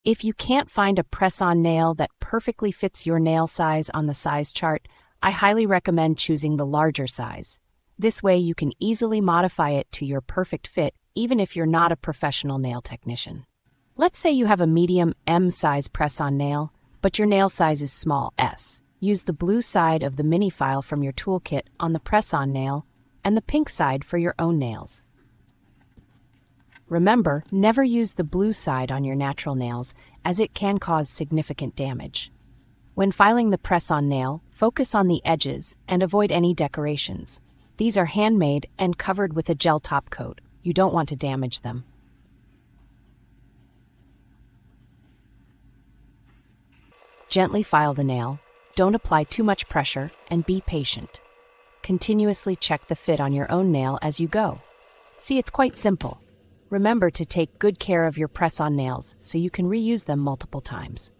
If you can't find a press-on nail that perfectly fits your nail size on the size chart, I highly recommend choosing the larger size. This way you can easily modify it to your perfect fit, even if you're not a professional nail technician. Let's say you have a medium M size press-on nail, but your nail size is small S. Use the blue side of the mini file from your toolkit on the press-on nail and the pink side for your own nails. Remember, never use the blue side on your natural nails, as it can cause significant damage. When filing the press-on nail, focus on the edges and avoid any decorations. These are handmade and covered with a gel top coat. You don't want to damage them. Gently file the nail, don't apply too much pressure, and be patient. Continuously check the fit on your own nail as you go. See, it's quite simple. Remember to take good care of your press-on nails so you can reuse them multiple times.